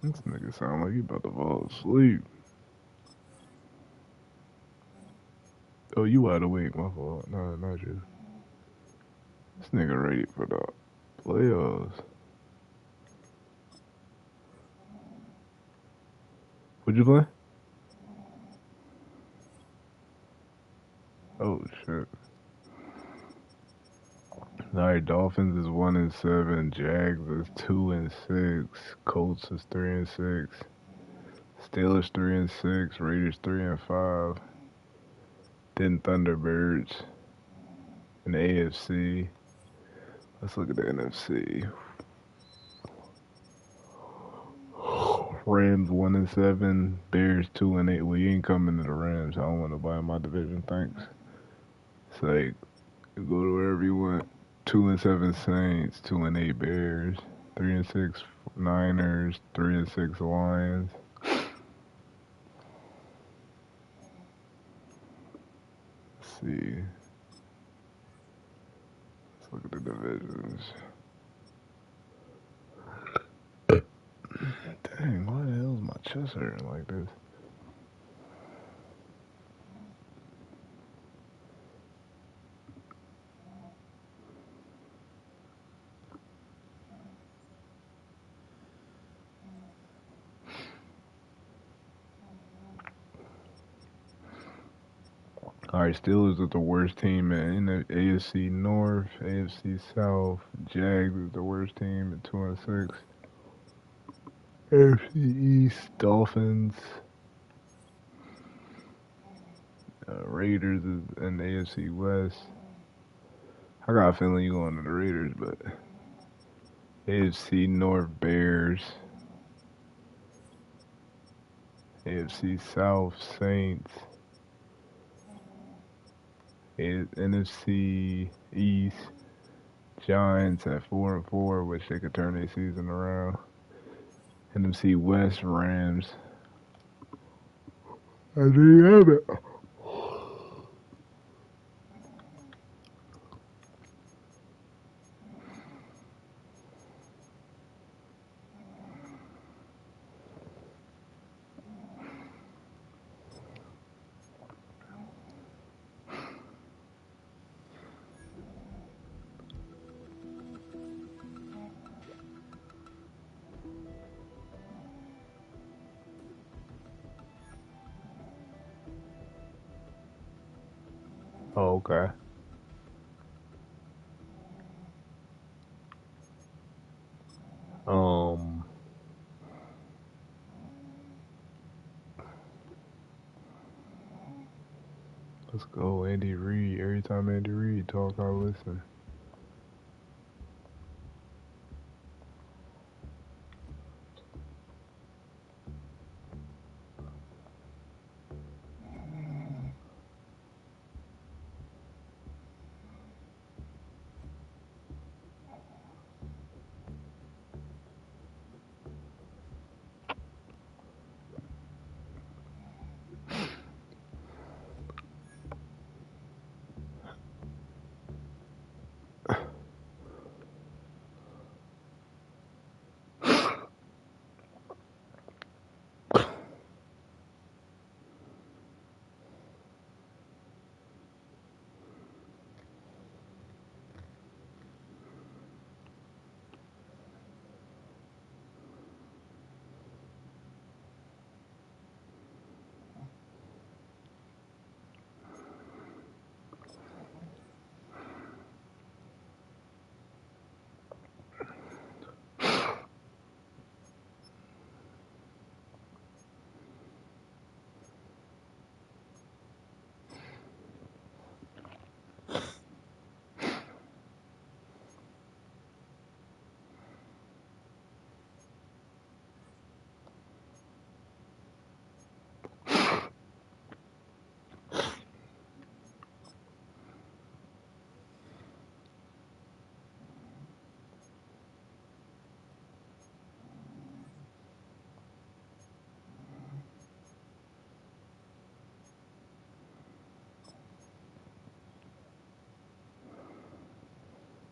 This nigga sound like he about to fall asleep. Oh, you wide awake, my fault. No, not you. This nigga ready for the playoffs. What'd you play? Oh shit. Alright, Dolphins is 1-7, Jags is 2-6, Colts is 3-6, Steelers 3-6, Raiders 3-5, then Thunderbirds in the AFC. Let's look at the NFC. Rams 1-7, Bears 2-8. Well, you ain't coming to the Rams. I don't want to buy my division. Thanks. It's like you go to wherever you want. 2-7 Saints, 2-8 Bears, 3-6 Niners, 3-6 Lions. Let's see. Let's look at the divisions. Dang, why the hell is my chest hurting like this? Alright, Steelers is the worst team in the AFC North, AFC South. Jags is the worst team at 2-6. AFC East, Dolphins. Raiders is in the AFC West. I got a feeling you going to the Raiders, but AFC North Bears. AFC South Saints. NFC East Giants at 4-4, which they could turn their season around. NFC West Rams. I do you have it. Oh, okay. Um, let's go, Andy Reid. Every time Andy Reid talk, I listen.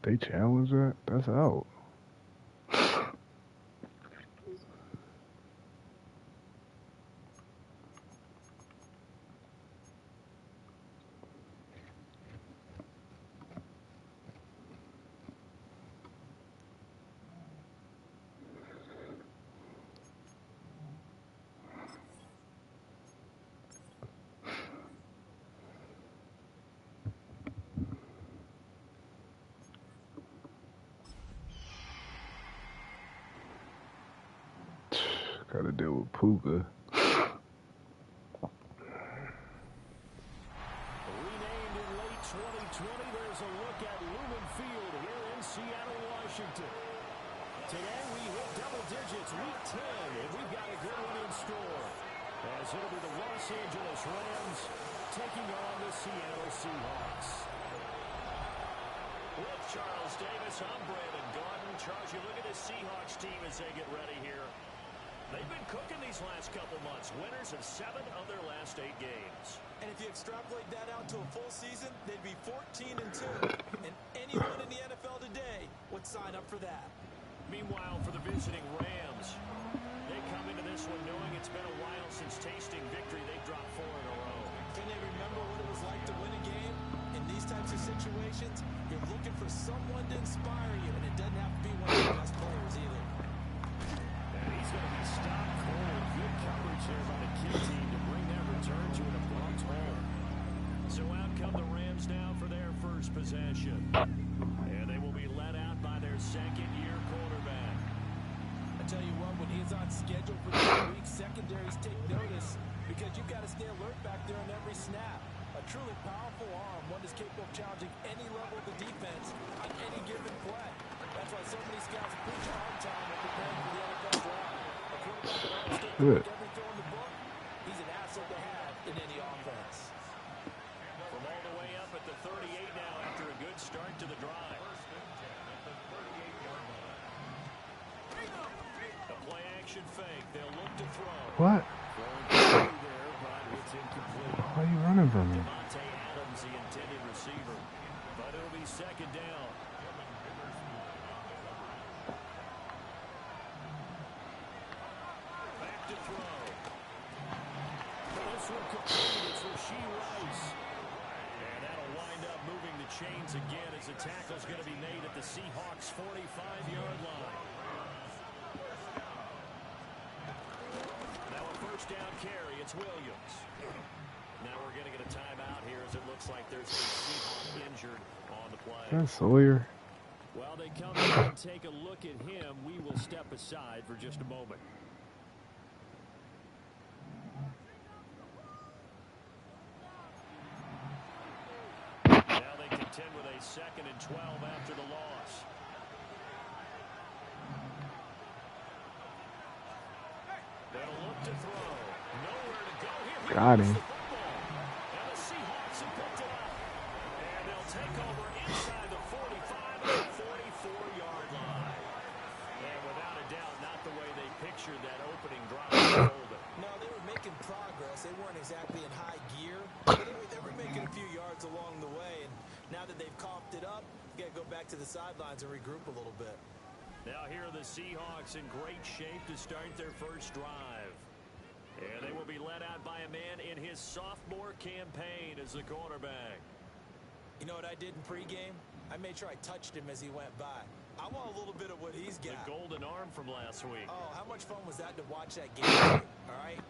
They challenge that? That's out. Gotta deal with Puka. Renamed in late 2020, there's a look at Lumen Field here in Seattle, Washington. Today we hit double digits, week 10, and we've got a good one in store. As it'll be the Los Angeles Rams taking on the Seattle Seahawks. With Charles Davis, I'm Brandon Gordon. Charles, you look at the Seahawks team as they get ready here. They've been cooking these last couple months. Winners of 7 of their last 8 games. And if you extrapolate that out to a full season, they'd be 14-2. And anyone in the NFL today would sign up for that. Meanwhile, for the visiting Rams, they come into this one knowing it's been a while since tasting victory. They've dropped 4 in a row. Can they remember what it was like to win a game? In these types of situations, you're looking for someone to inspire you, and it doesn't have to be one of the best players either. And he's going to be stopped cold. Good coverage there by the kid team to bring that return to an abrupt home. So out come the Rams now for their first possession. And they will be led out by their second-year quarterback. I tell you what, when he's on schedule for this week, secondaries take notice because you've got to stay alert back there on every snap. A truly powerful arm, one that's capable of challenging any level of the defense on any given play. That's why so many scouts preach a hard time when preparing for the NFL draft. A quarterback that always takes every throw in the book, he's an asset to have in any offense. From all the way up at the 38 now after a good start to the drive. A play action fake. They'll look to throw. What? There, but it's incomplete. Why are you running from me? Devontae Adams, the intended receiver. But it'll be second down. Back to throw. This one complete. It's Rashee Rice. And that'll wind up moving the chains again as the tackle's going to be made at the Seahawks' 45-yard line. Now a first down carry. It's Williams. Now we're going to get a timeout here as it looks like there's a Seahawk injured on the play. That's Sawyer. While they come in and take a look at him, we will step aside for just a moment. Now they contend with a 2nd and 12 after the loss. They'll look to throw. Nowhere to go here. Got him. And the Seahawks have picked it up. And they'll take over inside the 45 and the 44-yard line. And without a doubt, not the way they pictured that opening drive. No, they were making progress. They weren't exactly in high gear, but they were making a few yards along the way. And now that they've coughed it up, you got to go back to the sidelines and regroup a little bit. Now here are the Seahawks in great shape to start their first drive. And they will be led out by a man in his sophomore campaign as the quarterback. You know what I did in pregame? I made sure I touched him as he went by. I want a little bit of what he's got. The golden arm from last week. Oh, how much fun was that to watch that game? All right?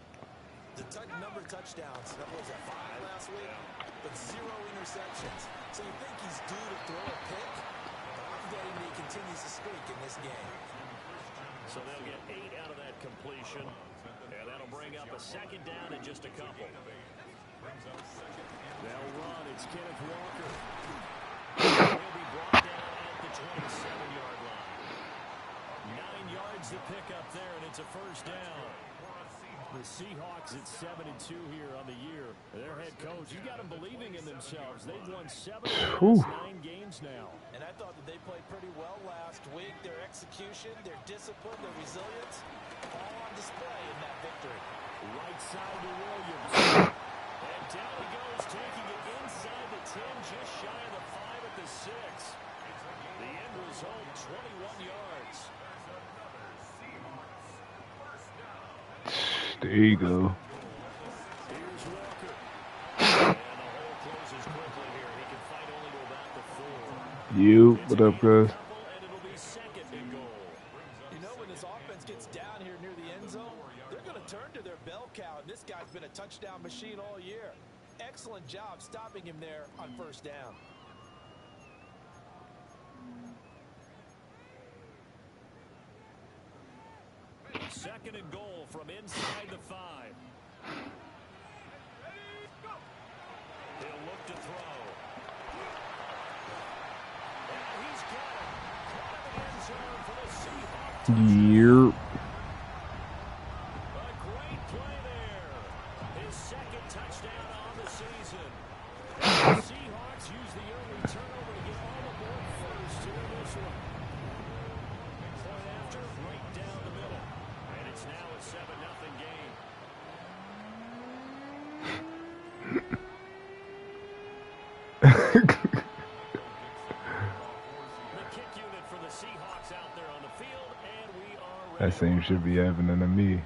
The number of touchdowns, that was at 5 last week, but 0 interceptions. So you think he's due to throw a pick? But I'm betting he continues to streak in this game. So they'll get 8 out of that completion, and that'll bring up a second down in just a couple. They'll run. It's Kenneth Walker. He'll be brought down at the 27-yard line. 9 yards to pick up there, and it's a first down. The Seahawks at 7-2 here on the year. Their head coach, you got them believing in themselves. They've won 7 of the last 9 games now. And I thought that they played pretty well last week. Their execution, their discipline, their resilience, all on display in that victory. Right side to Williams. And down he goes, taking it inside the 10, just shy of the 5 at the 6. The end result, 21 yards. There you go. Here's Walker. And the hole closes quickly here. He can fight only to about the 4. You, what up, guys? And it'll be second and goal. You know, when this offense gets down here near the end zone, they're going to turn to their bell cow. And this guy's been a touchdown machine all year. Excellent job stopping him there on first down. Second and goal from inside the 5. He'll look to throw. And he's got it. Out of the end zone for the Seahawks. Yep. A great play there. His second touchdown on the season. And the Seahawks use the early turnover to get on the board first here in this one. Point after, right down the middle. And it's now a 7-0 game. The kick unit for the Seahawks out there on the field, and we are ready. That same should be happening to me.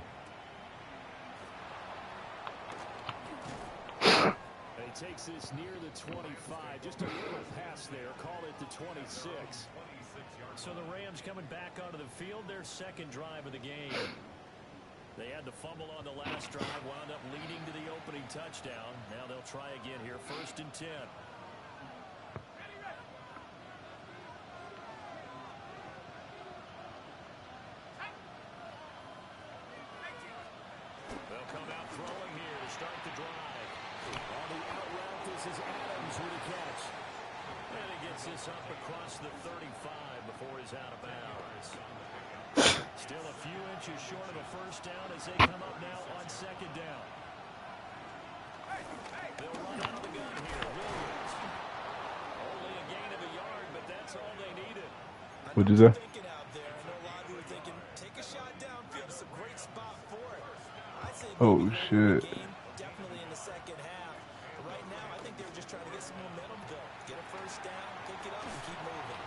He takes this near the 25, just a little pass there, call it the 26. So the Rams coming back onto the field, their second drive of the game. They had the fumble on the last drive, wound up leading to the opening touchdown. Now they'll try again here, 1st and 10. They'll come out throwing here to start the drive. On the out route, this is Adams with a catch. And he gets this up across the 35 before he's out of bounds. Still a few inches short of a first down as they come up now on 2nd down. They'll run out of the gun here. Williams. Only a gain of a yard, but that's all they needed. What'd you say? Thinking out there. I know a lot of you are thinking, take a shot downfield. It's a great spot for it. I'd say Oh, maybe shit. game, definitely in the second half. But right now, I think they were just trying to get some momentum built. Get a first down, pick it up, and keep moving.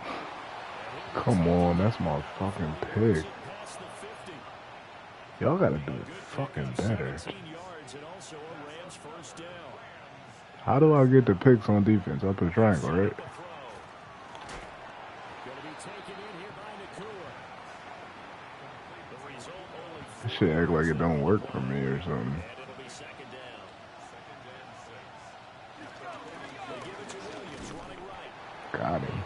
Come on, that's my fucking pick. Past the 50. Y'all gotta do it fucking better. 17 yards and also a Rams first down. How do I get the picks on defense? Up a triangle, right? Going to be taken in here by Nakua. The result only This shit act like it don't work for me or something. and it'll be 2nd down. They give it to Williams running right. Got him.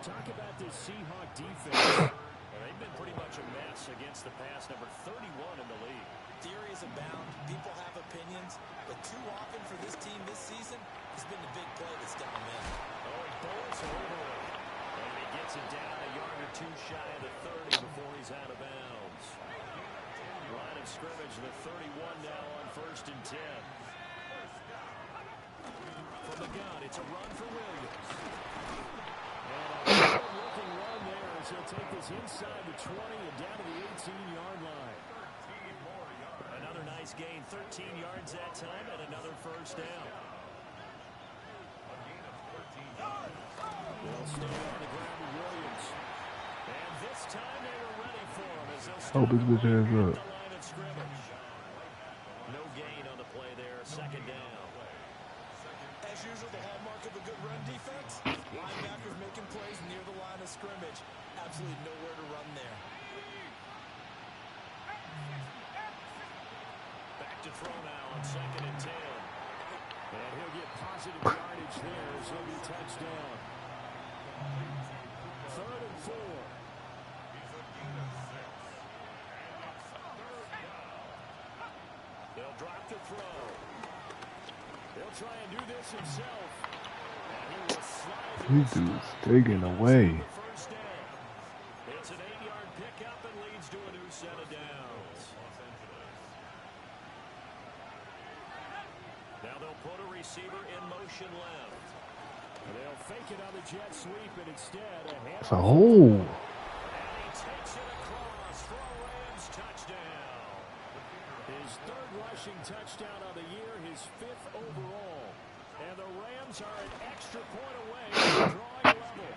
Talk about this Seahawk defense. They've been pretty much a mess against the pass, number 31 in the league. Theories abound. People have opinions. But too often for this team this season has been the big play that's done them in. Oh, he bullets over it. And he gets it down a yard or two shy of the 30 before he's out of bounds. Line of scrimmage, the 31 now on 1st and 10. From the gun, it's a run for Williams. And a good-looking run there as he'll take this inside the 20 and down to the 18-yard line. Another nice gain, 13 yards that time, and another first down. They'll stay on the ground with Williams. And this time they were ready for him as they'll start Hope his bitch ass the up. line of scrimmage. No gain on the play there, 2nd down. As usual, the hallmark of a good run defense, linebackers making plays near the line of scrimmage. Absolutely nowhere to run there. Back to throw now on 2nd and 10. And he'll get positive yardage there as he'll be touchdown. 3rd and 4. They'll drop the throw. He'll try and do this himself. And he will slide These dudes taking away. first down. It's an 8-yard pickup and leads to a new set of downs. Now they'll put a receiver in motion left. They'll fake it on the jet sweep, and instead a It's a hole. And he takes it across for a Rams touchdown. His 3rd rushing touchdown of the year, his 5th overall. And the Rams are an extra point away from drawing level.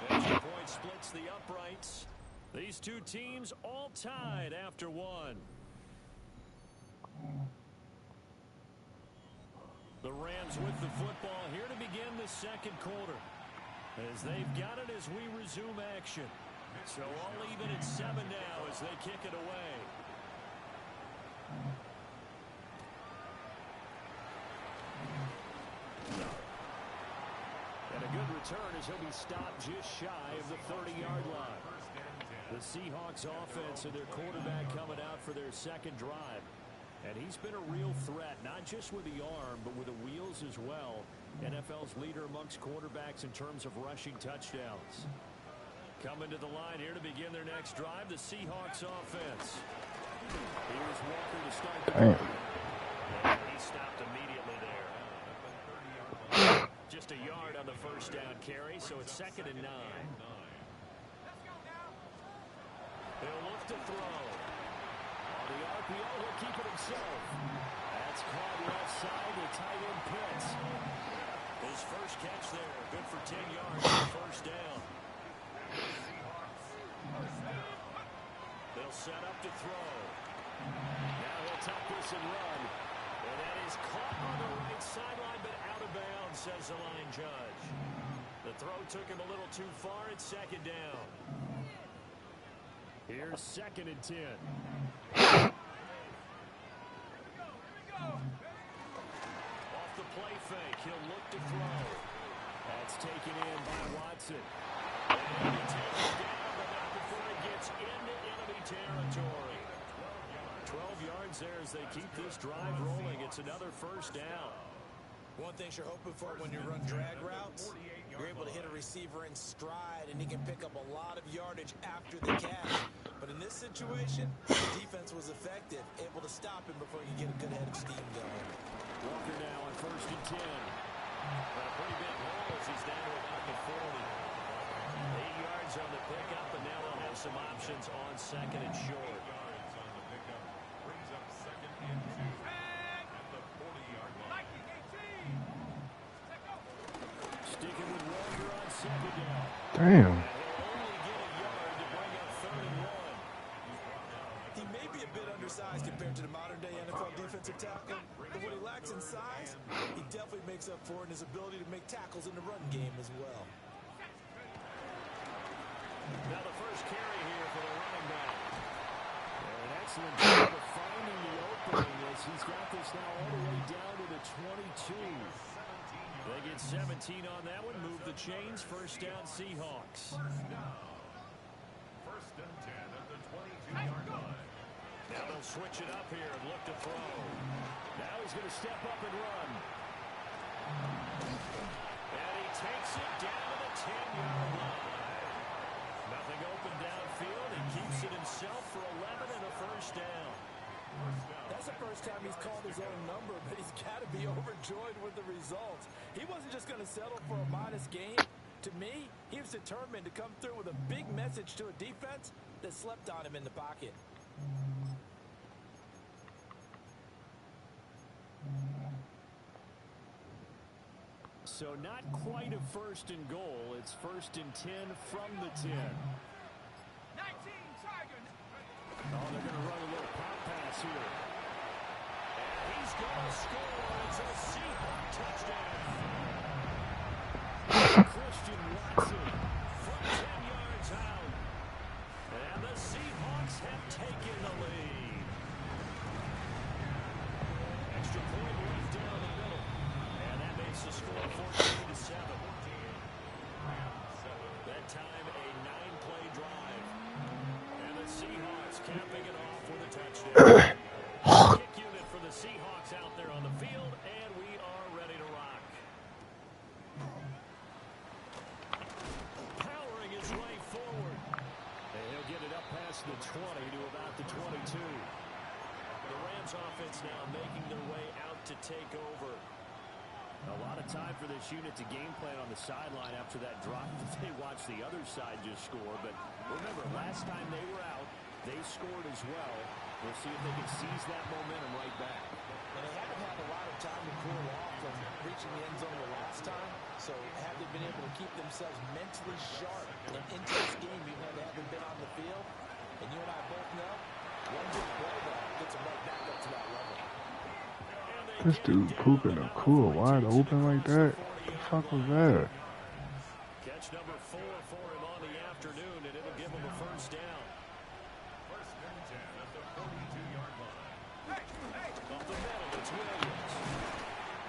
Extra point splits the uprights. These two teams all tied after one. The Rams with the football here to begin the 2nd quarter. As they've got it as we resume action. So all even at 7 now as they kick it away. And a good return as he'll be stopped just shy of the 30-yard line. The Seahawks offense and their quarterback coming out for their second drive. And he's been a real threat, not just with the arm, but with the wheels as well. NFL's leader amongst quarterbacks in terms of rushing touchdowns. Coming to the line here to begin their next drive, the Seahawks offense. Here's Walker to start the game. And he stopped immediately there. Just a yard on the first down carry, so it's 2nd and 9. He'll look to throw. On the RPO, he'll keep it himself. That's caught left side to tight end Pitts. His first catch there, good for 10 yards on the first down. They'll set up to throw. Now he'll tuck this and run. And that is caught on the right sideline, but out of bounds, says the line judge. The throw took him a little too far. It's 2nd down. Here's 2nd and 10. Off the play fake, he'll look to throw. That's taken in by Watson. And he takes it down, but not before it gets into enemy territory. 12 yards there as they keep this drive rolling. It's another first down. One thing you're hoping for when you run drag routes, you're able to hit a receiver in stride, and he can pick up a lot of yardage after the catch. But in this situation, the defense was effective, able to stop him before he could get a good head of steam going. Walker now on 1st and 10. But a pretty big hole as he's down to about the 40. 8 yards on the pickup, and now they'll have some options on 2nd and short. Sticking with Walker on 2nd down. Damn. He may be a bit undersized compared to the modern-day NFL defensive tackle, but what he lacks in size, he definitely makes up for in his ability to make tackles in the run game as well. Now the first carry here for the running back. An excellent job of finding the opening as he's got this now all the way down to the 22. They get 17 on that one, move the chains, first down Seahawks. 1st and 10 at the 22-yard line. Now they'll switch it up here and look to throw. Now he's going to step up and run. And he takes it down to the 10-yard line. Nothing open downfield. He keeps it himself for 11 and a first down. That's the first time he's called his own number, but he's got to be overjoyed with the results. He wasn't just going to settle for a modest gain. To me, he was determined to come through with a big message to a defense that slept on him in the pocket. So not quite a 1st and goal. It's 1st and 10 from the 10. 19 Tigers. Oh, they're going to run a little pop pass here. And he's going to score. It's a Seahawk touchdown. Christian Watson from 10 yards out. And the Seahawks have taken the lead. Extra point right down the middle. And that makes the score 14-7. That time a 9-play drive. And the Seahawks capping it off with a touchdown. Kick unit for the Seahawks out there on the field, and we are ready to rock. Powering his way forward. And he'll get it up past the 20 to about the 22. The Rams offense now making their way out to take over. A lot of time for this unit to game plan on the sideline after that drop that they watched the other side just score. But remember, last time they were out, they scored as well. We'll see if they can seize that momentum right back. And they haven't had a lot of time to cool off from reaching the end zone the last time. So have they been able to keep themselves mentally sharp and into this game even though they haven't been on the field? And you and I both know, one good play that gets them right back up to that level. This dude pooping a cool wide open like that? What the fuck was that? Catch number 4 for him on the afternoon, and it'll give him a first down. 1st and 10 at the 42-yard line. Up the middle, it's Williams.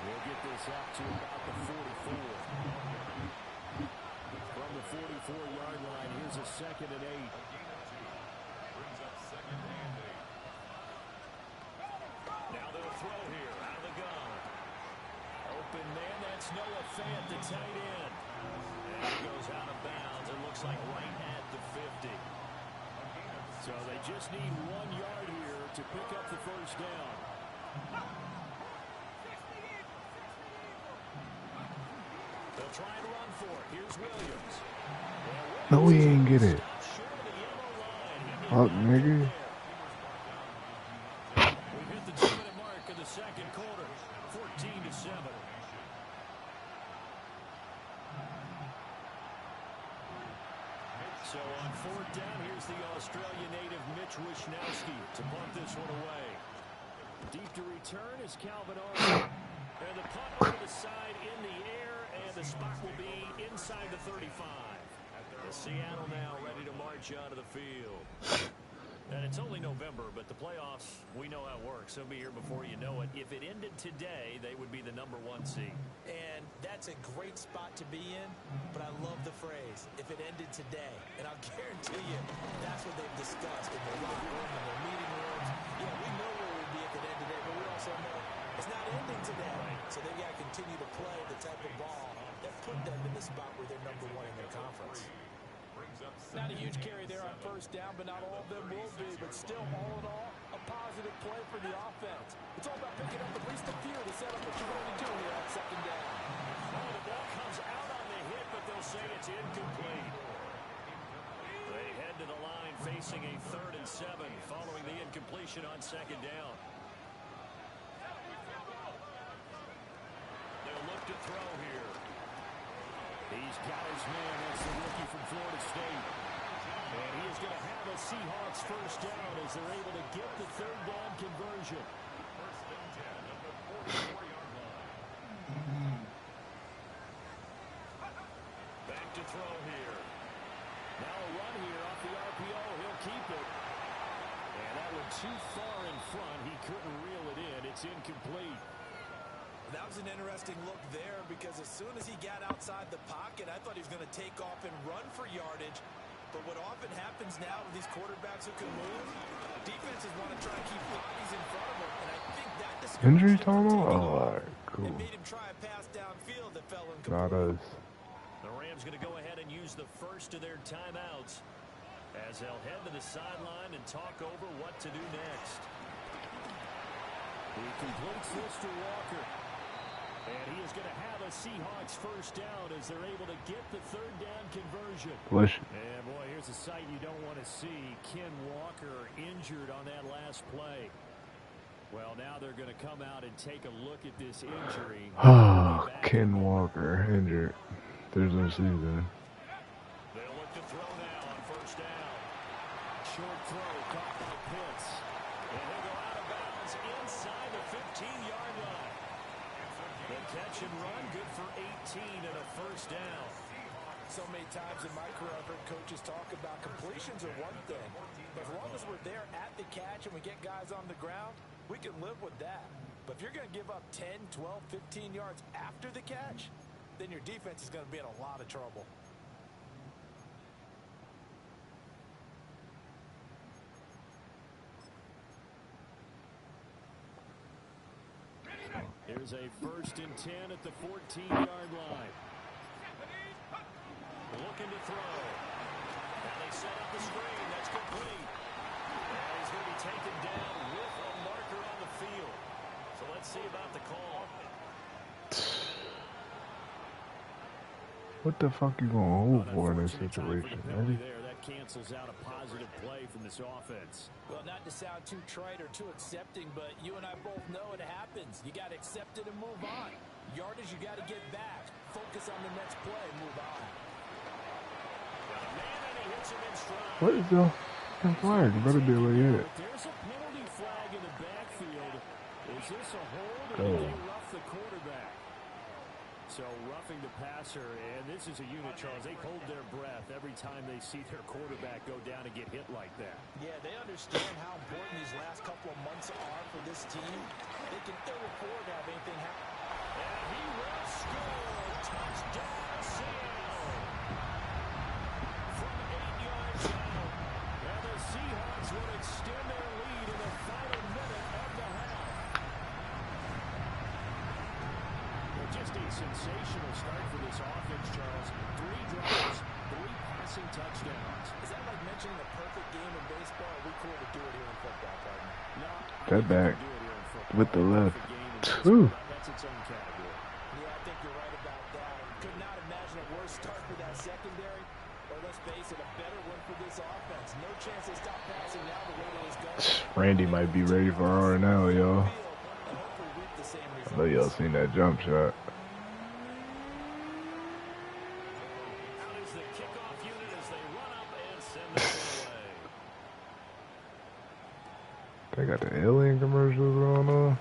We'll get this up to about the 44. 44-yard line. Here's a 2nd and 8. Brings up 2nd and 8. Now they'll throw here out of the gun. Open man, that's Noah Fant, the tight end. And he goes out of bounds. It looks like right at the 50. So they just need 1 yard here to pick up the first down. They'll try and run for it. Here's Williams. No, he ain't get it. Stopped short of the yellow line. He did Fuck, not nigga. get there. We've hit the 2-minute mark of the second quarter. 14-7. So on 4th down, here's the Australian native Mitch Wishnowski to punt this one away. Deep to return is Calvin Arnold. And the punt over the side in the air, and the spot will be inside the 35. Seattle now ready to march onto the field. And it's only November, but the playoffs, we know how it works. They'll be here before you know it. If it ended today, they would be the #1 seed. And that's a great spot to be in, but I love the phrase, if it ended today. And I'll guarantee you, that's what they've discussed in the locker room and their meeting rooms. Yeah, we know where we'd be if it ended today, but we also know it's not ending today. So they've got to continue to play the type of ball that put them in the spot where they're #1 in their conference. Brings up Not a huge carry there on 1st down, but not all of them will be. But still, all in all, a positive play for the offense. It's all about picking up at least a few to set up what you're going to do here on 2nd down. Oh, the ball comes out on the hit, but they'll say it's incomplete. They head to the line facing a 3rd and 7 following the incompletion on 2nd down. They'll look to throw here. He's got his man. That's the rookie from Florida State. And he is going to have a Seahawks 1st down as they're able to get the 3rd down conversion. 1st and 10 at the 44-yard line. Back to throw here. Now a run here off the RPO. He'll keep it. And that one too far in front. He couldn't reel it in. It's incomplete. That was an interesting look there because as soon as he got outside the pocket, I thought he was going to take off and run for yardage. But what often happens now with these quarterbacks who can move, defenses want to try and keep bodies in front of them. And I think that Injury discouraged him from total? taking Oh, off. alright, cool. It made him try a pass downfield that fell Not incomplete. us. The Rams going to go ahead and use the first of their timeouts as they'll head to the sideline and talk over what to do next. He completes this to Walker. And he is going to have a Seahawks 1st down as they're able to get the 3rd down conversion. Bless you. And boy, here's a sight you don't want to see. Ken Walker injured on that last play. Well, now they're going to come out and take a look at this injury. Ah, Ken Walker injured. There's no season. They'll look to throw now on 1st down. Short throw caught by Pitts. And he'll go out of bounds inside the 15-yard line. The catch and run, good for 18 and a 1st down. So many times in my career I've heard coaches talk about completions are one thing. But as long as we're there at the catch and we get guys on the ground, we can live with that. But if you're going to give up 10, 12, 15 yards after the catch, then your defense is going to be in a lot of trouble. Here's a 1st and 10 at the 14-yard line. Looking to throw. Now they set up the screen. That's complete. And he's going to be taken down with a marker on the field. So let's see about the call. What the fuck you gonna hold for in this Unfortunate time for the situation, penalty man? there. That cancels out a positive play from this offense. Well, not to sound too trite or too accepting, but you and I both know it happens. You got to accept it and move on. Yardage, you got to get back. Focus on the next play, move on. Got a man and he hits him in stride. What is the flag? You better be able to get it. There's a penalty flag in the backfield. Is this a hold or Oh. did they rough the quarterback? So roughing the passer, and this is a unit, Charles. They hold their breath every time they see their quarterback go down and get hit like that. Yeah, they understand how important these last couple of months are for this team. They can ill afford to have anything happen. And he will score. Touchdown, Seattle. sensational start for this offense, Charles. 3 drives, 3 passing touchdowns. Is that like mentioning the perfect game in baseball? Are we cool to do it here in football, partner? No, That back do it here in football. with the left. Perfect game in Two. baseball, that's its own category. Yeah, I think you're right about that. Could not imagine a worse start for that secondary. Or let's face it, a better one for this offense. No chance they stop passing now the way it is going. Randy might be ready for RML, y'all. And hopefully reap the same I results. know y'all seen that jump shot. Out is the kickoff unit as they run up and send this away. They got the alien commercials going on.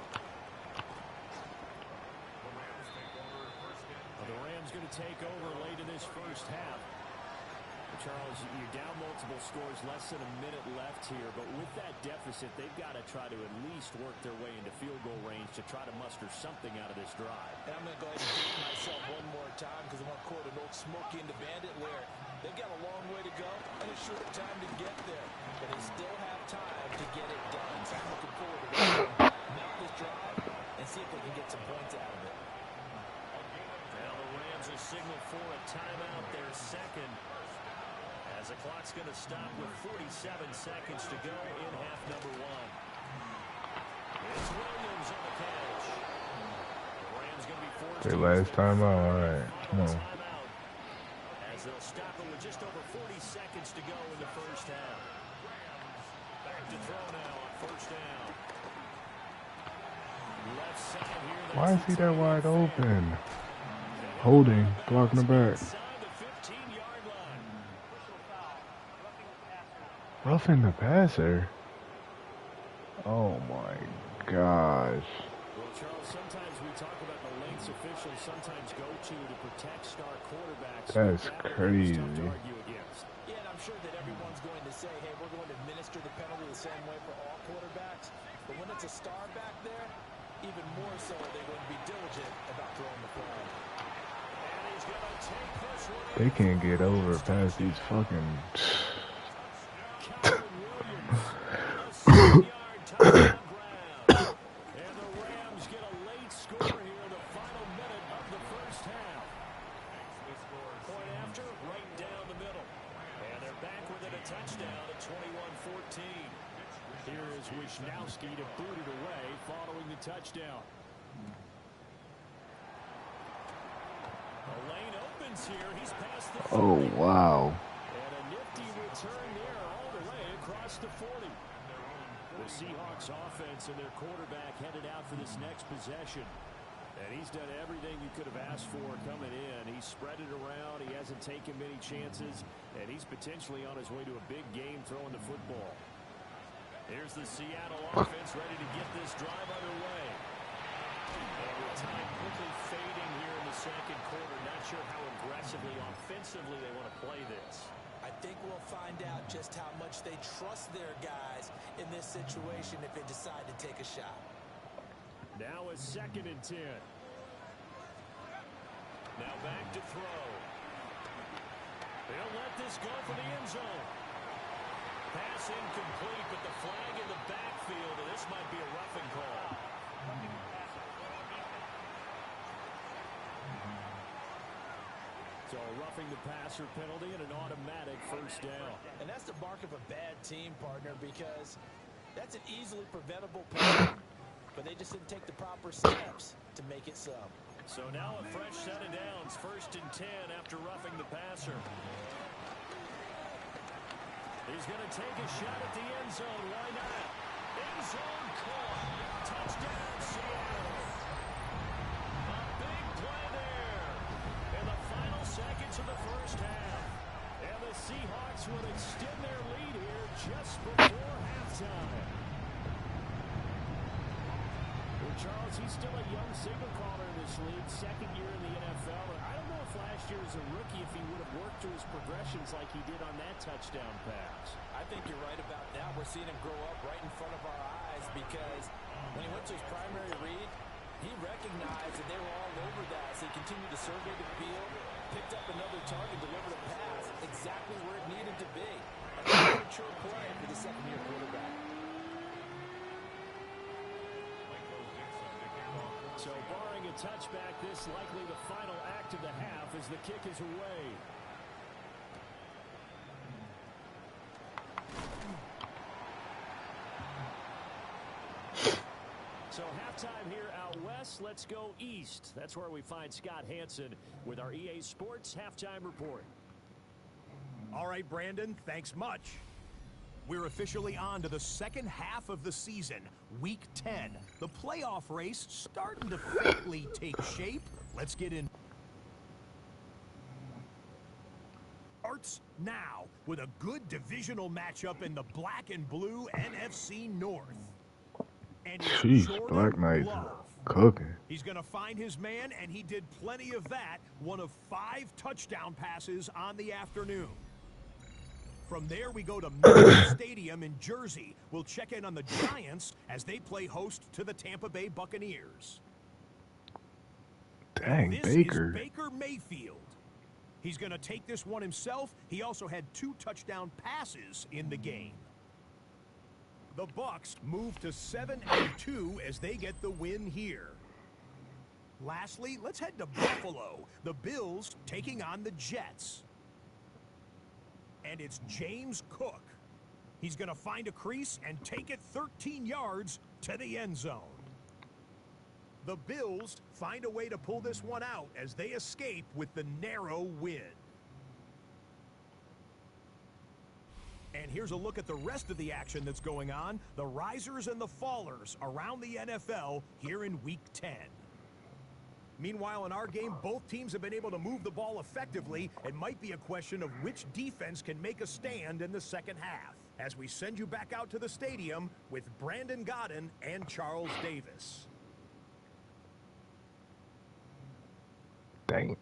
The Rams going to take over late in this first half. Charles, you're down multiple scores, less than a minute left here, but with that deficit, they've got to try to at least work their way into field goal range to try to muster something out of this drive. And I'm going to go ahead and date myself one more time because I want to quote an old Smokey and the Bandit lyric. They've got a long way to go and a short time to get there, but they still have time to get it done. So I'm looking forward to mount this drive and see if they can get some points out of it. Now the Rams will signal for a timeout, their second, as the clock's going to stop with 47 seconds to go in half number 1. It's Williams on the catch. The Rams going to be forced Their to last timeout. All right, come on. timeout as they'll stop it with just over 40 seconds to go in the first half. Back to throw now on first down. Left side here. Why is he that wide open? Holding, blocking the back. Roughing the passer. Oh my gosh. Well, Charles, sometimes we talk about the lengths officials sometimes go to protect star quarterbacks. That's crazy. Tough to argue against. Yeah, and I'm sure that everyone's going to say, hey, we're going to administer the penalty the same way for all quarterbacks. But when it's a star back there, even more so are they going to be diligent about throwing the flag. And he's going to take this one. They can't get over past these fucking. Yard touchdown grab. And the Rams get a late score here in the final minute of the first half. Point after, right down the middle. And they're back within a touchdown at 21-14. Here is Wisnowski to boot it away following the touchdown. The lane opens here. He's past the 40. Oh wow. And a nifty return there all the way across the 40. The Seahawks offense and their quarterback headed out for this next possession. And he's done everything you could have asked for coming in. He's spread it around. He hasn't taken many chances. And he's potentially on his way to a big game throwing the football. Here's the Seattle offense ready to get this drive underway. And with time quickly fading here in the second quarter, not sure how aggressively, offensively they want to play this. I think we'll find out just how much they trust their guys in this situation if they decide to take a shot. Now a 2nd and 10. Now back to throw. They'll let this go for the end zone. Pass incomplete, but the flag in the backfield, and this might be a roughing call. So a roughing the passer penalty and an automatic first down. And that's the mark of a bad team, partner, because that's an easily preventable penalty. But they just didn't take the proper steps to make it so. So now a fresh set of downs, 1st and 10 after roughing the passer. He's going to take a shot at the end zone. Why not? End zone caught. Touchdown, Seattle. A big play there in the final seconds of the first half. And the Seahawks would extend their lead here just before halftime. Well, Charles, he's still a young signal caller in this league, 2nd year in the NFL. And I don't know if last year as a rookie if he would have worked through his progressions like he did on that touchdown pass. I think you're right about that. We're seeing him grow up right in front of our eyes because when he went to his primary read, he recognized that they were all over that. So he continued to survey the field, picked up another target, delivered a pass exactly where it needed to be. A mature play for the 2nd-year quarterback. So barring a a touchback. This likely the final act of the half as the kick is away. So halftime here out west. Let's go east. That's where we find Scott Hansen with our EA Sports halftime report. All right, Brandon, thanks much. We're officially on to the second half of the season, Week 10. The playoff race starting to faintly take shape. Let's get in. Starts now with a good divisional matchup in the black and blue NFC North. And Jeez, Black Knight's cooking. He's going to find his man, and he did plenty of that. One of 5 touchdown passes on the afternoon. From there, we go to Memphis Stadium in Jersey. We'll check in on the Giants as they play host to the Tampa Bay Buccaneers. Dang, this Baker. Is Baker Mayfield. He's going to take this one himself. He also had 2 touchdown passes in the game. The Bucs move to 7-2 as they get the win here. Lastly, let's head to Buffalo. The Bills taking on the Jets. And it's James Cook. He's going to find a crease and take it 13 yards to the end zone. The Bills find a way to pull this one out as they escape with the narrow win. And here's a look at the rest of the action that's going on. The risers and the fallers around the NFL here in Week 10. Meanwhile, in our game, both teams have been able to move the ball effectively. It might be a question of which defense can make a stand in the second half. As we send you back out to the stadium with Brandon Godden and Charles Davis. Dang.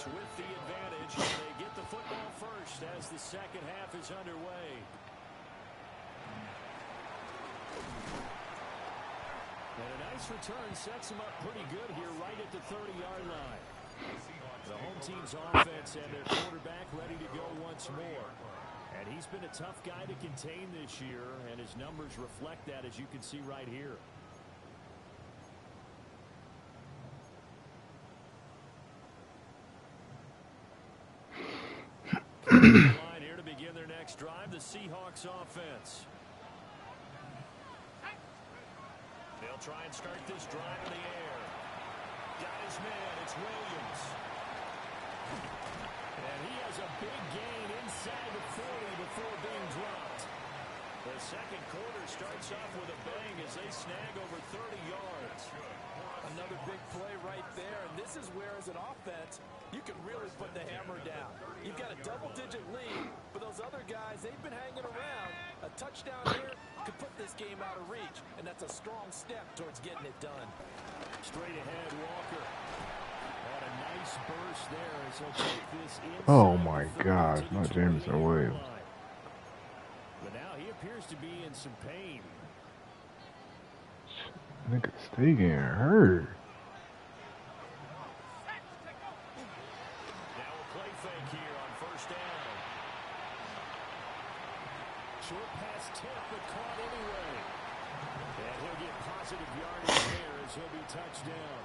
With the advantage, they get the football first as the second half is underway. And a nice return sets them up pretty good here right at the 30-yard line. The home team's offense and their quarterback ready to go once more. And he's been a tough guy to contain this year, and his numbers reflect that, as you can see right here. Line here to begin their next drive, the Seahawks offense. They'll try and start this drive in the air. Got his man, it's Williams. And he has a big gain inside the 40 before being dropped. The second quarter starts off with a bang as they snag over 30 yards. Another big play right there, and this is where, as an offense, you can really put the hammer down. You've got a double-digit lead, but those other guys, they've been hanging around. A touchdown here could put this game out of reach, and that's a strong step towards getting it done. Straight ahead, Walker. And a nice burst there as he'll take this inside. Oh my gosh, not Jameson Williams. But now he appears to be in some pain. Nigga, stay getting hurt. Now a play fake here on first down. Short pass tip, but caught anyway. And he'll get positive yardage there as he'll be touched down.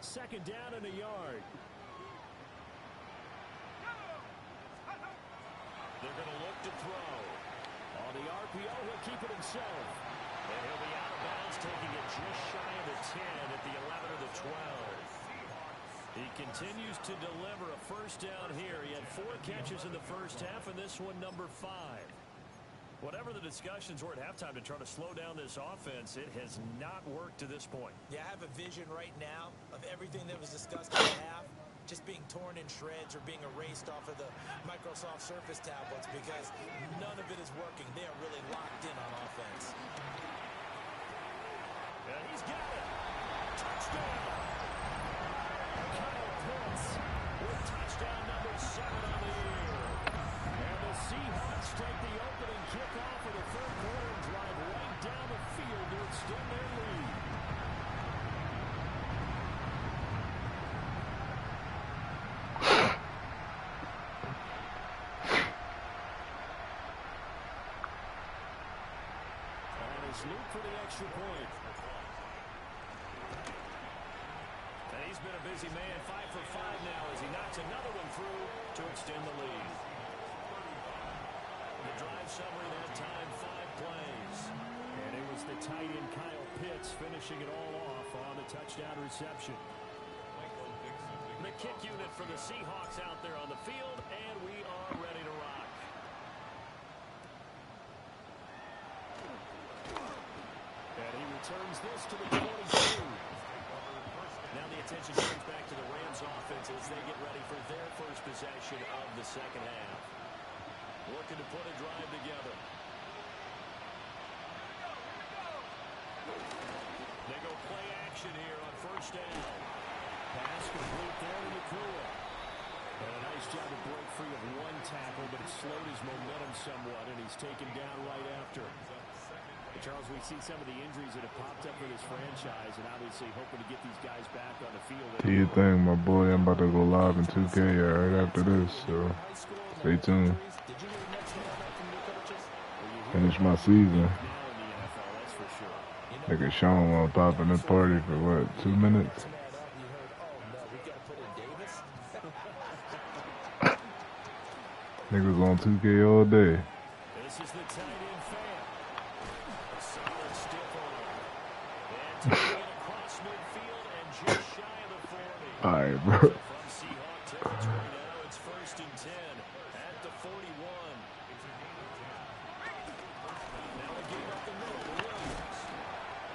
Second down and a yard. They're going to look to throw. On the RPO, he'll keep it himself. And he'll be out of bounds, taking it just shy of the 10 at the 11 or the 12. He continues to deliver a first down here. He had 4 catches in the first half, and this one number 5. Whatever the discussions were at halftime to try to slow down this offense, it has not worked to this point. Yeah, I have a vision right now of everything that was discussed in the half just being torn in shreds or being erased off of the Microsoft Surface tablets because none of it is working. They are really locked in on offense. And he's got it. Touchdown. Kyle Pitts with touchdown number 7 on the year. And the Seahawks take the opening kickoff of the third quarter and drive right down the field to extend their lead. Luke for the extra point. And he's been a busy man, 5 for 5 now as he knocks another one through to extend the lead. The drive summary that time, 5 plays. And it was the tight end Kyle Pitts finishing it all off on the touchdown reception. The kick unit for the Seahawks out there on the field, and we are ready to rock. And he returns this to the 22. Now the attention turns back to the Rams offense as they get ready for their first possession of the second half. Looking to put a drive together. They go play action here on first down. Pass complete there to Nakua. And a nice job to break free of one tackle, but it slowed his momentum somewhat, and he's taken down right after. Charles, we see some of the injuries that have popped up for this franchise, and obviously hoping to get these guys back on the field. Do you think, my boy? I'm about to go live in 2K right after this, so stay tuned. Finish my season. Nigga Sean won't pop in the party for what, 2 minutes? Niggas on 2K all day. This is the tight end fan. A solid stiff arm. And taking it across midfield and just shy of the 40. Alright, bro. From Seahawk territory now, it's 1st and 10 at the 41. Now they gave up the middle to Williams.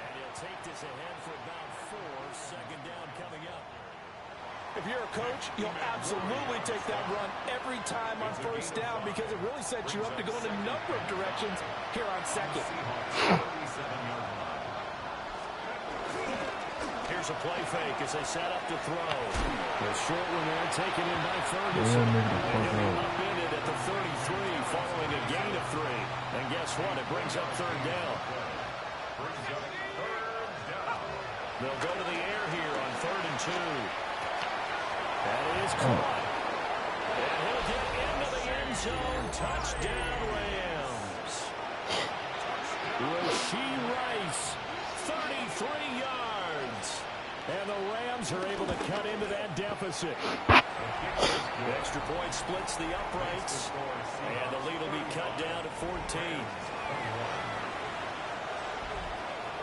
And he'll take this ahead for about 4. Second down coming up. If you're a coach, you'll absolutely take that run every time on first down because it really sets you up to go in a number of directions here on second. Here's a play fake as they set up to throw. The short one there taken in by Ferguson. And he'll be upended at the 33 following a gain of 3. And guess what? It brings up third down. They'll go to the air here on 3rd and 2. That is caught. And he'll get into the end zone. Touchdown, Rams. Rashee Rice, 33 yards. And the Rams are able to cut into that deficit. The extra point splits the uprights. And the lead will be cut down to 14.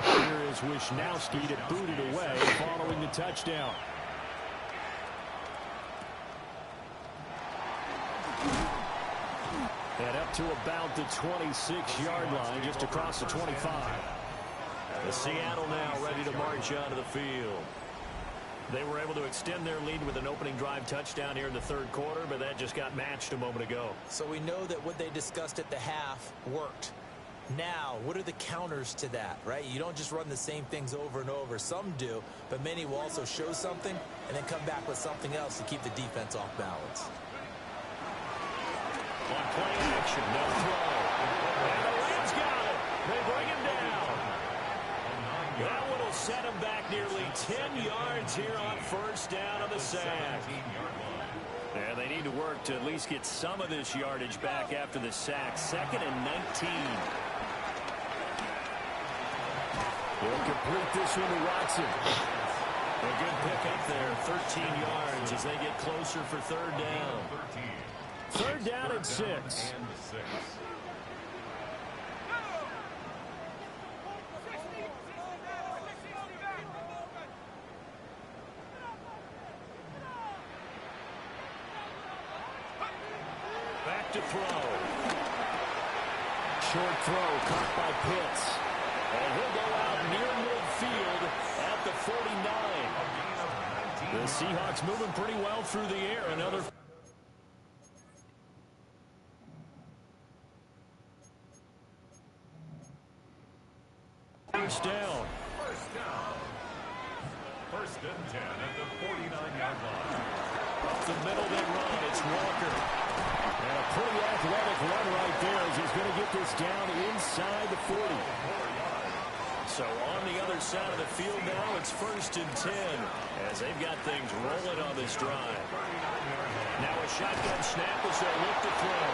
Here is Wisnowski to boot it away following the touchdown. And up to about the 26-yard line, just across the 25. The Seattle now ready to march onto the field. They were able to extend their lead with an opening drive touchdown here in the third quarter, but that just got matched a moment ago. So we know that what they discussed at the half worked. Now, what are the counters to that, right? You don't just run the same things over and over. Some do, but many will also show something and then come back with something else to keep the defense off balance. On play action, no throw. And the Rams got it. They bring him down. That one will set him back nearly 10 yards here on first down of the sack. Yeah, they need to work to at least get some of this yardage back after the sack. 2nd and 19. They'll complete this one to Watson. A good pick up there, 13 yards as they get closer for third down. 3rd down and 6. Back to throw. Short throw caught by Pitts. And he'll go out near midfield at the 49. The Seahawks moving pretty well through the air. Another first down. First and 10 at the 49-yard line. Up the middle they run. It's Walker. And a pretty athletic run right there as he's going to get this down inside the 40. So on the other side of the field now, it's first and 10 as they've got things rolling on this drive. Now a shotgun snap as they look to throw.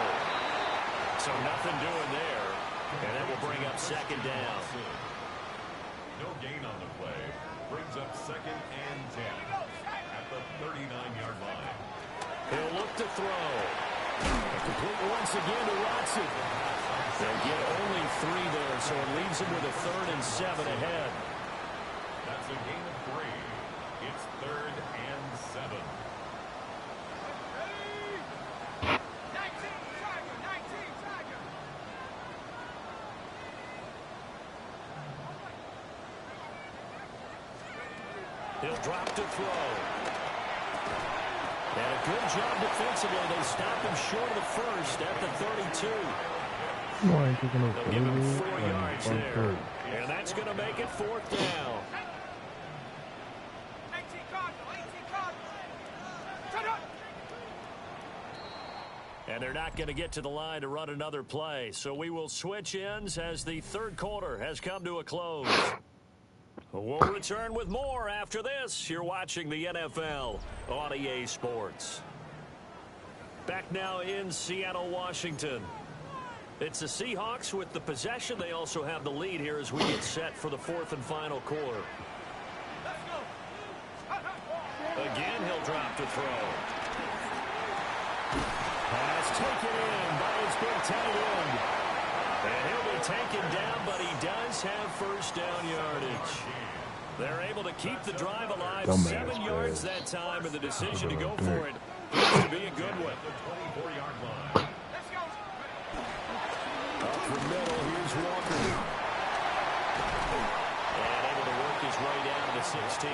So nothing doing there. And that will bring up second down. No gain on the play. Brings up second and 10 at the 39-yard line. He'll look to throw. Complete once again to Watson. They'll get only 3 there, so it leaves him with a 3rd and 7 ahead. That's a gain of 3. It's 3rd and 7. He'll drop to throw. And a good job defensively. They stop him short of the first at the 32. They'll give him 4 yards there. And that's going to make it 4th down. And they're not going to get to the line to run another play. So we will switch ends as the 3rd quarter has come to a close. We'll return with more after this. You're watching the NFL on EA Sports. Back now in Seattle, Washington. It's the Seahawks with the possession. They also have the lead here as we get set for the 4th and final quarter. Again, he'll drop to throw. Pass taken in by his big tight end. And he'll be taken down, but he does have first down yardage. They're able to keep the drive alive. 7 yards that time, and the decision to go for it needs to be a good one. The 24-yard line. Up the middle, here's Walker. And able to work his way down to the 16.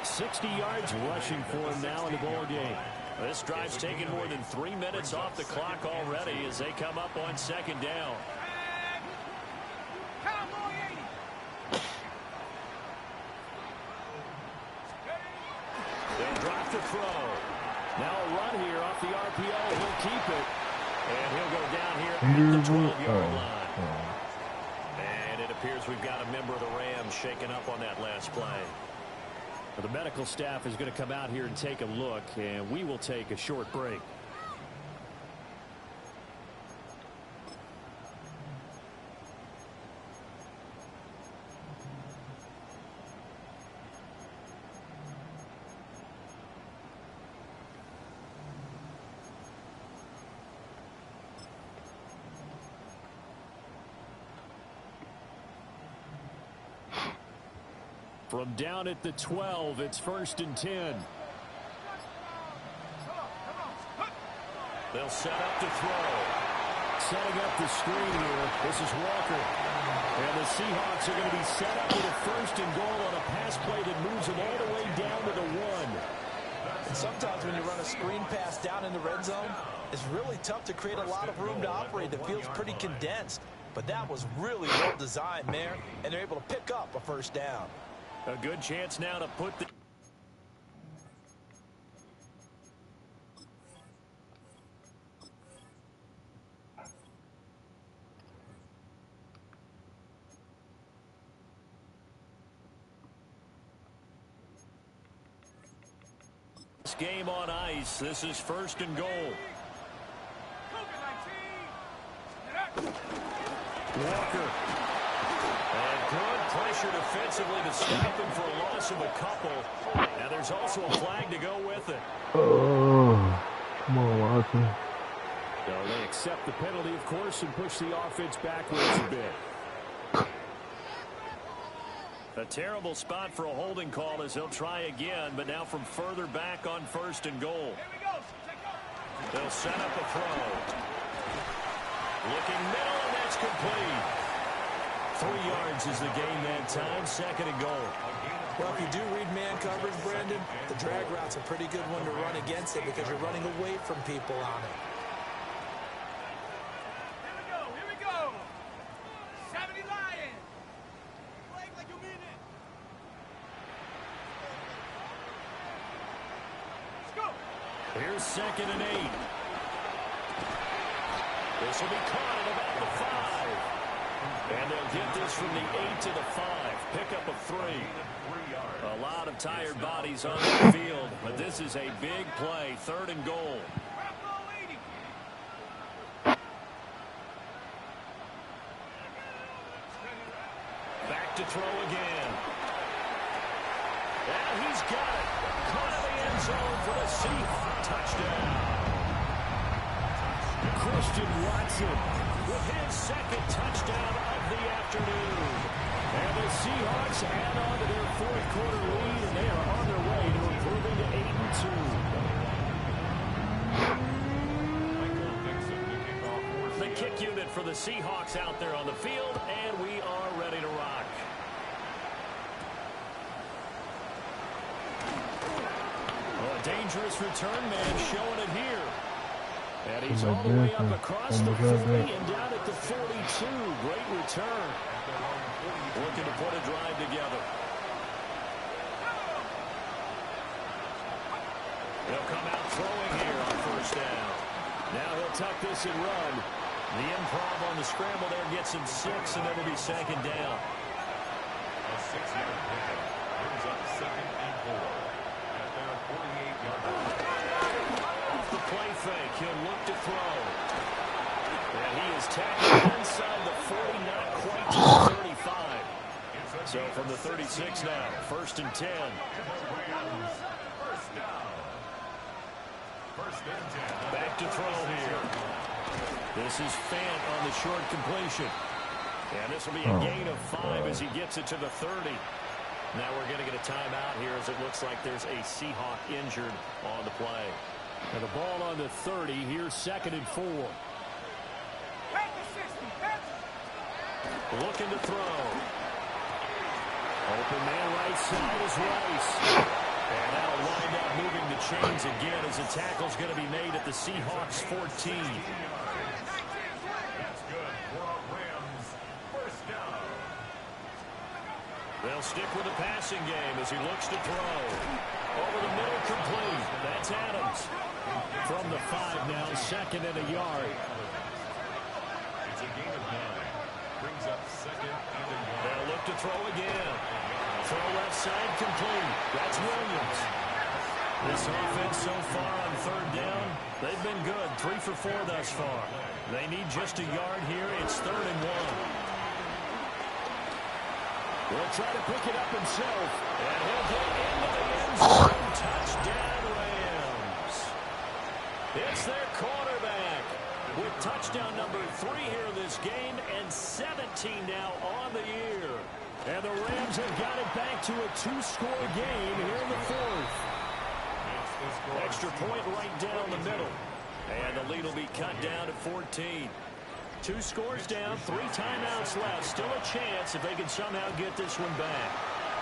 60 yards rushing for him now in the ball game. This drive's taken more than 3 minutes off the clock already as they come up on second down. They'll drop the throw. Now a run here off the RPO. He'll keep it. And he'll go down here at the 12-yard line. And it appears we've got a member of the Rams shaken up on that last play. The medical staff is going to come out here and take a look, and we will take a short break. From down at the 12, it's first and 10. They'll set up to throw. Setting up the screen here. This is Walker. And the Seahawks are going to be set up with a first and goal on a pass play that moves them all the way down to the 1. And sometimes when you run a screen pass down in the red zone, it's really tough to create a lot of room to operate. That feels pretty condensed. But that was really well designed there, and they're able to pick up a first down. A good chance now to put the this game on ice. This is first and goal. Walker. And good pressure defensively to stop him for a loss of a couple. Now there's also a flag to go with it. Oh, come on, Watson. So they accept the penalty, of course, and push the offense backwards a bit. A terrible spot for a holding call as they'll try again, but now from further back on first and goal. They'll set up a throw. Looking middle, and that's complete. 3 yards is the gain that time. 2nd and goal. Well, if you do read man coverage, Brandon, the drag route's a pretty good one to run against it because you're running away from people on it. Here we go. 70 Lions. Play like you mean it. Let's go. Here's 2nd and 8. This will be caught at about the 5. And they'll get this from the 8 to the 5. Pickup of 3. A lot of tired bodies on the field, but this is a big play. 3rd and goal. Back to throw again. And he's got it. Caught in the end zone for the Seahawks touchdown. Christian Watson with his 2nd touchdown of the afternoon. And the Seahawks add on to their 4th quarter lead, and they are on their way to improving to 8-2. The kick unit for the Seahawks out there on the field, and we are ready to rock. Well, a dangerous return man showing it here. And he's all the way up across the 40 and down at the 42. Great return. Looking to put a drive together. He'll come out throwing here on 1st down. Now he'll tuck this and run. The improv on the scramble there gets him 6, and it'll be 2nd down. A 6-yard pickup brings up 2nd and 4 at their 48-yard line. Off the play fake, he'll look to throw. And he is tackled inside the 40, not quite to the 35. So from the 36 now, 1st and 10. Back to throw here. This is Fant on the short completion. And this will be a gain of 5 as he gets it to the 30. Now we're going to get a timeout here as it looks like there's a Seahawk injured on the play. And the ball on the 30, here's 2nd and 4. Looking to throw. Open man right side is Rice. And that'll wind up moving the chains again as the tackle's going to be made at the Seahawks 14. That's good for a Rams 1st down. They'll stick with the passing game as he looks to throw. Over the middle, complete. That's Adams. From the 5 now, 2nd and a yard. It's a gain of 9. Brings up 2nd and a yard. They'll look to throw again. Throw left side, complete. That's Williams. This offense so far on 3rd down, they've been good. 3 for 4 thus far. They need just a yard here. It's 3rd and 1. He'll try to pick it up himself. And he'll get into the end zone. Touchdown, Rams. It's their quarterback with touchdown number 3 here in this game and 17 now on the year. And the Rams have got it back to a 2-score game here in the 4th. Extra point right down the middle. And the lead will be cut down to 14. 2 scores down, 3 timeouts left. Still a chance if they can somehow get this one back.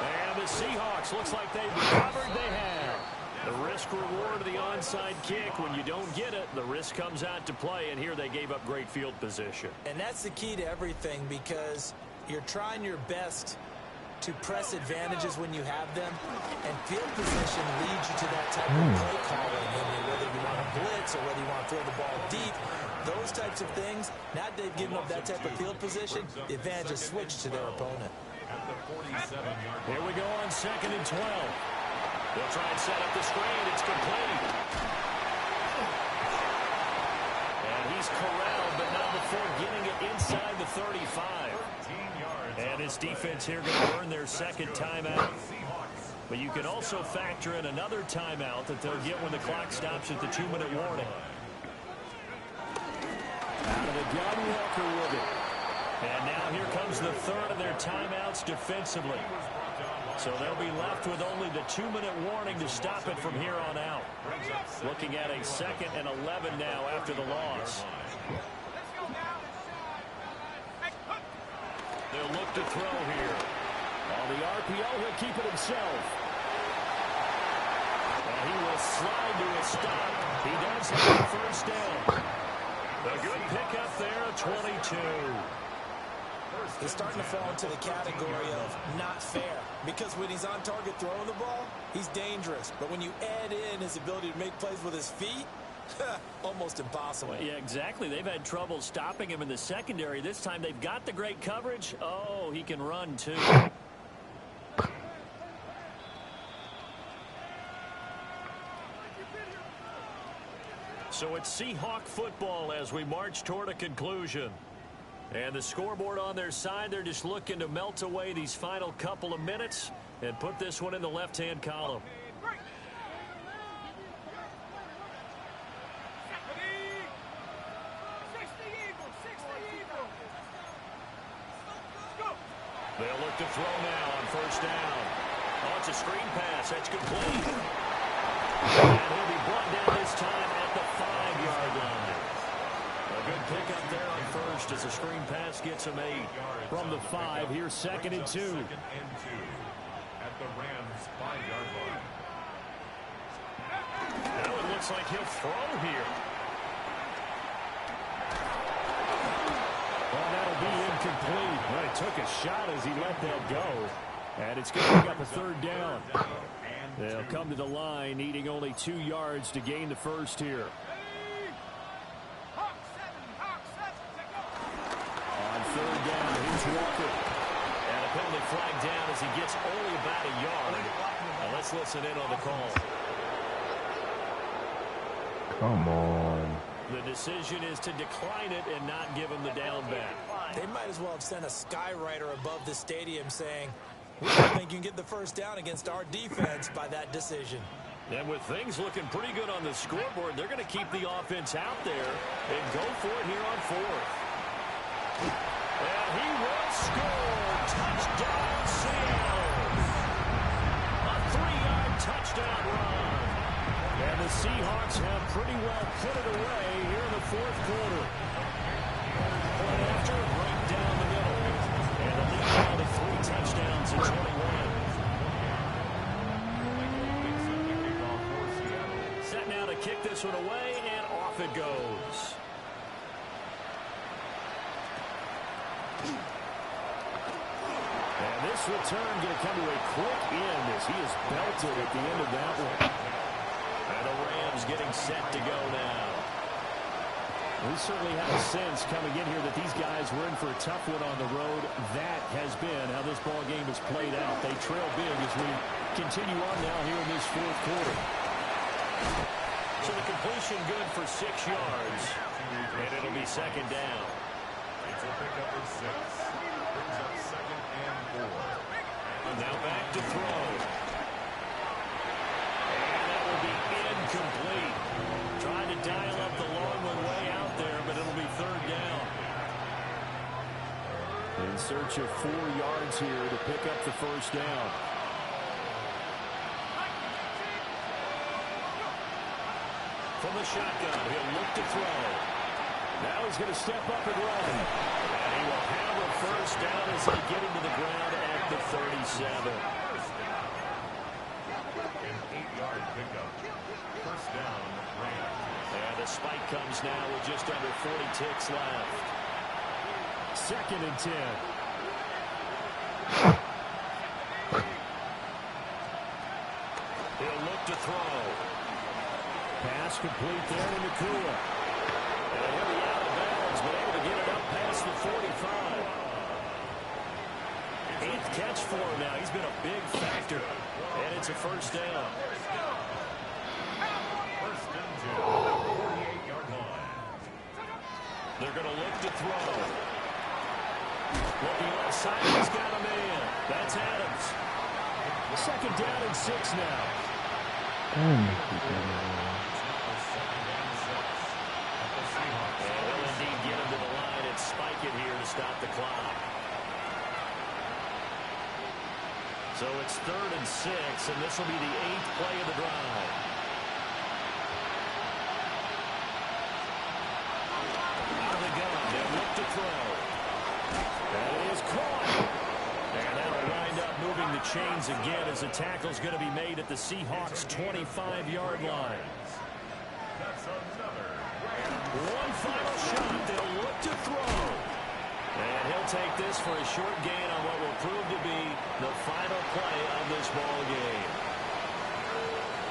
And the Seahawks, looks like they've recovered. They have. The risk-reward of the onside kick. When you don't get it, the risk comes out to play. And here they gave up great field position. And that's the key to everything because you're trying your best to press advantages when you have them, and field position leads you to that type of play calling. Whether you want to blitz or whether you want to throw the ball deep, those types of things, now they've given up that type of field position, the advantage is switched to their opponent. At the 47-yard line. Here we go on 2nd and 12. They'll try and set up the screen. It's complete. And he's corralled, but not before getting it inside the 35. And this defense here going to earn their 2nd timeout. But you can also factor in another timeout that they'll get when the clock stops at the 2-minute warning. Out of the gun, Walker with it. And now here comes the 3rd of their timeouts defensively. So they'll be left with only the 2-minute warning to stop it from here on out. Looking at a 2nd and 11 now after the loss. They'll look to throw here. On the RPO, he'll keep it himself. And he will slide to a stop. He does have the first down. A good pickup there, a 22. He's starting to fall into the category of not fair, because when he's on target throwing the ball, he's dangerous. But when you add in his ability to make plays with his feet, almost impossible. Well, yeah, exactly. They've had trouble stopping him in the secondary. This time they've got the great coverage. Oh, he can run too. So it's Seahawk football as we march toward a conclusion. And the scoreboard on their side, they're just looking to melt away these final couple of minutes and put this one in the left-hand column. They'll look to throw now on first down. Oh, it's a screen pass. That's complete. And he'll be brought down this time at the 5-yard line. A good pickup there on first as a screen pass gets him 8. From the 5, here's 2nd and 2. 2nd and 2 at the Rams' 5-yard line. Now it looks like he'll throw here. Well, that'll be incomplete. Well, he took a shot as he let that go. And it's going to pick up a 3rd down. They'll come to the line needing only 2 yards to gain the first here. On 3rd down, here's Walker. And a penalty flag down as he gets only about a yard. Now let's listen in on the call. Come on. The decision is to decline it and not give him the down back. They might as well have sent a skywriter above the stadium saying, we don't think you can get the first down against our defense by that decision. And with things looking pretty good on the scoreboard, they're going to keep the offense out there and go for it here on 4th. And he will score. Touchdown, Seattle. A 3-yard touchdown run. And the Seahawks have pretty well put it away here in the 4th quarter. Point after, right down the middle. And the lead now to 3 touchdowns in 21. Set now to kick this one away, and off it goes. And this return going to come to a quick end as he is belted at the end of that one. And the Rams getting set to go now. We certainly have a sense coming in here that these guys were in for a tough one on the road. That has been how this ball game has played out. They trail big as we continue on now here in this 4th quarter. So the completion good for 6 yards. And it'll be 2nd down. It's a pickup of 6. Brings up 2nd and 4. And now back to throw. And that will be incomplete. Trying to dial up the long one way out there, but it'll be 3rd down. In search of 4 yards here to pick up the first down. From the shotgun, he'll look to throw. Now he's going to step up and run. And he will have a first down as they get him to the ground at the 37. An 8-yard pickup. First down, Rams. And the spike comes now with just under 40 ticks left. 2nd and 10. He'll look to throw. Pass complete there to Nakua. And he'll be out of bounds, but able to get it up past the 45. 8th catch for him now. He's been a big factor. And it's a first down. First and 10. 48-yard line. They're going to look to throw. Looking left side, he's got a man. That's Adams. 2nd down and 6 now. And they'll indeed get him to the line and spike it here to stop the clock. So it's 3rd and 6, and this will be the 8th play of the drive. Out of the gun, they'll look to throw. That is caught. the chains again as the tackle's going to be made at the Seahawks' 25-yard line. That's another. One final shot. They'll look to throw. And he'll take this for a short gain on what will prove to be the final play of this ball game.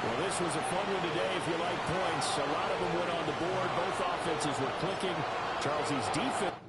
Well, this was a fun one today if you like points. A lot of them went on the board. Both offenses were clicking. Charles, these defense.